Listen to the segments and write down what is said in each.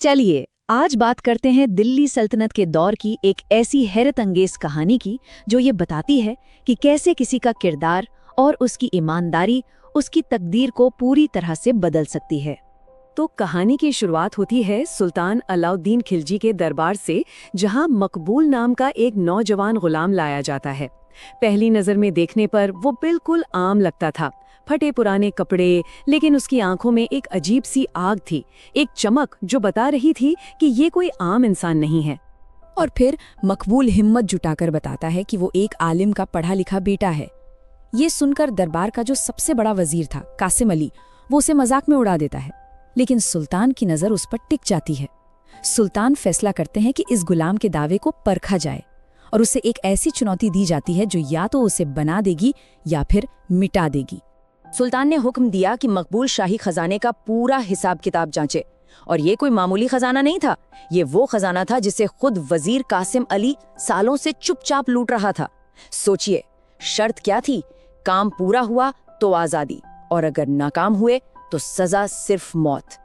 चलिए आज बात करते हैं दिल्ली सल्तनत के दौर की एक ऐसी हैरत अंगेज कहानी की जो ये बताती है कि कैसे किसी का किरदार और उसकी ईमानदारी उसकी तकदीर को पूरी तरह से बदल सकती है। तो कहानी की शुरुआत होती है सुल्तान अलाउद्दीन खिलजी के दरबार से, जहां मकबूल नाम का एक नौजवान गुलाम लाया जाता है। पहली नजर में देखने पर वो बिल्कुल आम लगता था, फटे पुराने कपड़े, लेकिन उसकी आंखों में एक अजीब सी आग थी, एक चमक जो बता रही थी कि ये कोई आम इंसान नहीं है। और फिर मकबूल हिम्मत जुटाकर बताता है कि वो एक आलिम का पढ़ा लिखा बेटा है। ये सुनकर दरबार का जो सबसे बड़ा वजीर था कासिम अली, वो उसे मजाक में उड़ा देता है, लेकिन सुल्तान की नज़र उस पर टिक जाती है। सुल्तान फैसला करते हैं कि इस गुलाम के दावे को परखा जाए और उसे एक ऐसी चुनौती दी जाती है जो या तो उसे बना देगी या फिर मिटा देगी। सुल्तान ने हुक्म दिया कि मकबूल शाही खजाने का पूरा हिसाब किताब जांचे, और ये कोई मामूली खजाना नहीं था। ये वो खजाना था जिसे खुद वजीर कासिम अली सालों से चुपचाप लूट रहा था। सोचिए, शर्त क्या थी? काम पूरा हुआ तो आजादी, और अगर नाकाम हुए तो सजा सिर्फ मौत।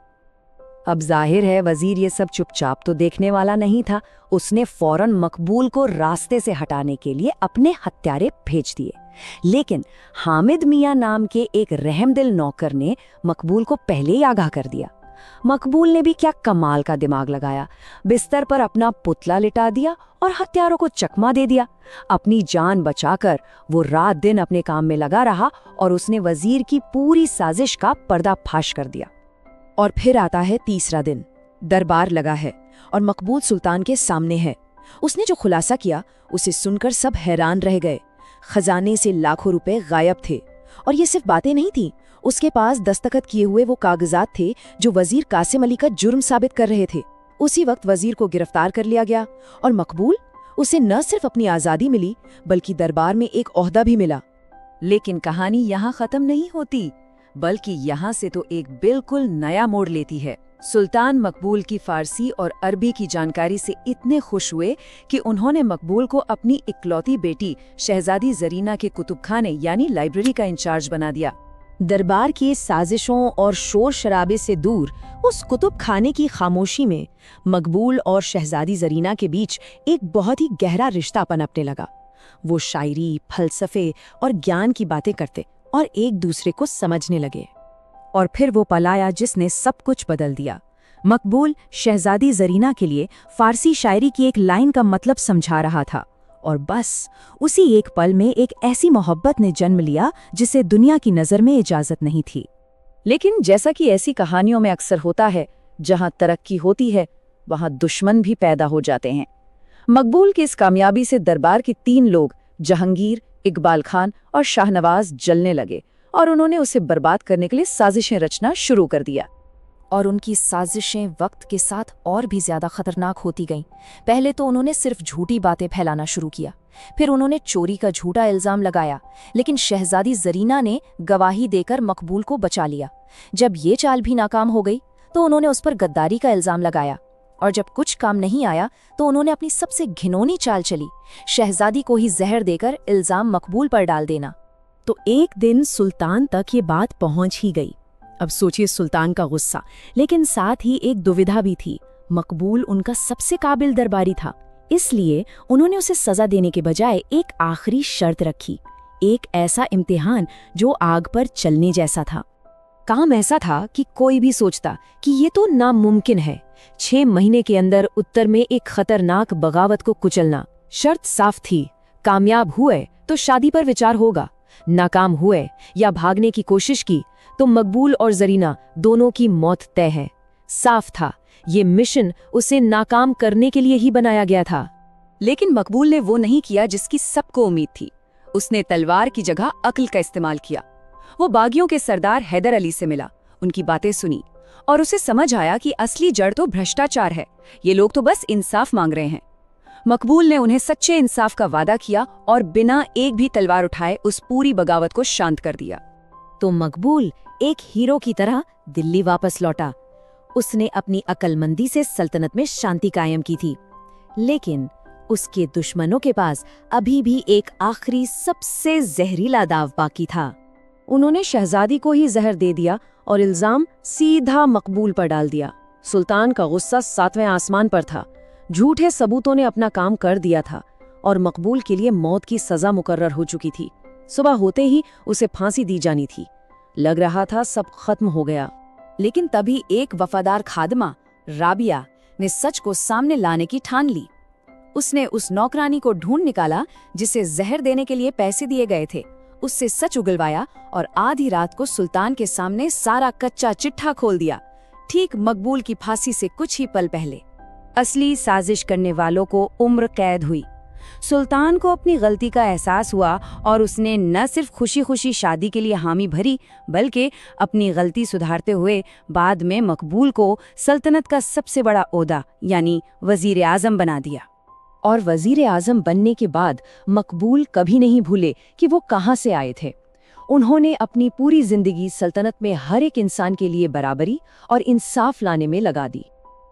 अब जाहिर है वजीर ये सब चुपचाप तो देखने वाला नहीं था। उसने फौरन मकबूल को रास्ते से हटाने के लिए अपने हत्यारे भेज दिए। लेकिन हामिद मियां नाम के एक रहमदिल नौकर ने मकबूल को पहले ही आगाह कर दिया। मकबूल ने भी क्या कमाल का दिमाग लगाया, बिस्तर पर अपना पुतला लिटा दिया और हत्यारों को चकमा दे दिया। अपनी जान बचाकर वो रात दिन अपने काम में लगा रहा और उसने वजीर की पूरी साजिश का पर्दाफाश कर दिया। और फिर आता है तीसरा दिन। दरबार लगा है और मकबूल सुल्तान के सामने है। उसने जो खुलासा किया उसे सुनकर सब हैरान रह गए। खजाने से लाखों रुपए गायब थे, और ये सिर्फ बातें नहीं थी, उसके पास दस्तखत किए हुए वो कागजात थे जो वजीर कासिम अली का जुर्म साबित कर रहे थे। उसी वक्त वजीर को गिरफ्तार कर लिया गया और मकबूल, उसे न सिर्फ अपनी आज़ादी मिली बल्कि दरबार में एक ओहदा भी मिला। लेकिन कहानी यहाँ खत्म नहीं होती, बल्कि यहाँ से तो एक बिल्कुल नया मोड़ लेती है। सुल्तान मकबूल की फारसी और अरबी की जानकारी से इतने खुश हुए कि उन्होंने मकबूल को अपनी इकलौती बेटी शहजादी जरीना के कुतुबखाने यानी लाइब्रेरी का इंचार्ज बना दिया। दरबार की साजिशों और शोर शराबे से दूर उस कुतुबखाने की खामोशी में मकबूल और शहजादी जरीना के बीच एक बहुत ही गहरा रिश्ता पनपने लगा। वो शायरी, फलसफे और ज्ञान की बातें करते और एक दूसरे को समझने लगे। और फिर वो पल आया जिसने सब कुछ बदल दिया। मकबूल शहजादी जरीना के लिए फारसी शायरी की एक लाइन का मतलब समझा रहा था, और बस उसी एक पल में एक ऐसी मोहब्बत ने जन्म लिया जिसे दुनिया की नज़र में इजाज़त नहीं थी। लेकिन जैसा कि ऐसी कहानियों में अक्सर होता है, जहां तरक्की होती है वहां दुश्मन भी पैदा हो जाते हैं। मकबूल की इस कामयाबी से दरबार के 3 लोग, जहांगीर, इकबाल खान और शाहनवाज, जलने लगे और उन्होंने उसे बर्बाद करने के लिए साजिशें रचना शुरू कर दिया। और उनकी साजिशें वक्त के साथ और भी ज्यादा खतरनाक होती गईं। पहले तो उन्होंने सिर्फ झूठी बातें फैलाना शुरू किया, फिर उन्होंने चोरी का झूठा इल्जाम लगाया, लेकिन शहजादी जरीना ने गवाही देकर मकबूल को बचा लिया। जब ये चाल भी नाकाम हो गई तो उन्होंने उस पर गद्दारी का इल्जाम लगाया, और जब कुछ काम नहीं आया तो उन्होंने अपनी सबसे घिनौनी चाल चली, शहजादी को ही जहर देकर इल्जाम मकबूल पर डाल देना। तो एक दिन सुल्तान तक ये बात पहुंच ही गई। अब सोचिए सुल्तान का गुस्सा, लेकिन साथ ही एक दुविधा भी थी। मकबूल उनका सबसे काबिल दरबारी था, इसलिए उन्होंने उसे सजा देने के बजाय एक आखिरी शर्त रखी, एक ऐसा इम्तिहान जो आग पर चलने जैसा था। काम ऐसा था कि कोई भी सोचता कि ये तो नामुमकिन है, 6 महीने के अंदर उत्तर में एक खतरनाक बगावत को कुचलना। शर्त साफ थी, कामयाब हुए तो शादी पर विचार होगा, नाकाम हुए या भागने की कोशिश की तो मकबूल और जरीना दोनों की मौत तय है। साफ था, ये मिशन उसे नाकाम करने के लिए ही बनाया गया था। लेकिन मकबूल ने वो नहीं किया जिसकी सबको उम्मीद थी। उसने तलवार की जगह अक्ल का इस्तेमाल किया। वो बागियों के सरदार हैदर अली से मिला, उनकी बातें सुनी और उसे समझ आया कि असली जड़ तो भ्रष्टाचार है, ये लोग तो बस इंसाफ मांग रहे हैं। मकबूल ने उन्हें सच्चे इंसाफ का वादा किया और बिना एक भी तलवार उठाए उस पूरी बगावत को शांत कर दिया। तो मकबूल एक हीरो की तरह दिल्ली वापस लौटा। उसने अपनी अक्लमंदी से सल्तनत में शांति कायम की थी, लेकिन उसके दुश्मनों के पास अभी भी एक आखिरी सबसे जहरीला दाव बाकी था। उन्होंने शहजादी को ही जहर दे दिया और इल्जाम सीधा मकबूल पर डाल दिया। सुल्तान का गुस्सा 7वें आसमान पर था। झूठे सबूतों ने अपना काम कर दिया था और मकबूल के लिए मौत की सजा मुकर्रर हो चुकी थी। सुबह होते ही उसे फांसी दी जानी थी। लग रहा था सब खत्म हो गया। लेकिन तभी एक वफादार खादमा राबिया ने सच को सामने लाने की ठान ली। उसने उस नौकरानी को ढूंढ निकाला जिसे जहर देने के लिए पैसे दिए गए थे, उससे सच उगलवाया और आधी रात को सुल्तान के सामने सारा कच्चा चिट्ठा खोल दिया, ठीक मकबूल की फांसी से कुछ ही पल पहले। असली साजिश करने वालों को उम्र कैद हुई। सुल्तान को अपनी गलती का एहसास हुआ और उसने न सिर्फ खुशी खुशी शादी के लिए हामी भरी, बल्कि अपनी गलती सुधारते हुए बाद में मकबूल को सल्तनत का सबसे बड़ा ओहदा यानी वजीर आजम बना दिया। और वजीर आजम बनने के बाद मकबूल कभी नहीं भूले कि वो कहाँ से आए थे। उन्होंने अपनी पूरी जिंदगी सल्तनत में हर एक इंसान के लिए बराबरी और इंसाफ लाने में लगा दी।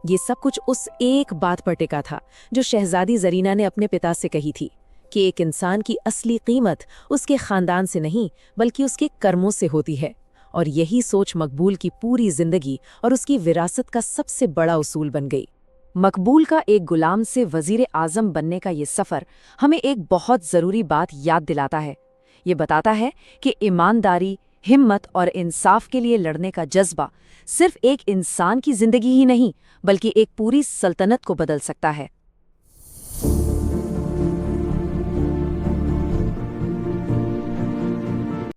ये सब कुछ उस एक बात पर टिका था जो शहजादी जरीना ने अपने पिता से कही थी कि एक इंसान की असली कीमत उसके खानदान से नहीं बल्कि उसके कर्मों से होती है। और यही सोच मकबूल की पूरी जिंदगी और उसकी विरासत का सबसे बड़ा उसूल बन गई। मकबूल का एक गुलाम से वजीर आजम बनने का ये सफ़र हमें एक बहुत ज़रूरी बात याद दिलाता है। ये बताता है कि ईमानदारी, हिम्मत और इंसाफ के लिए लड़ने का जज्बा सिर्फ एक इंसान की जिंदगी ही नहीं बल्कि एक पूरी सल्तनत को बदल सकता है।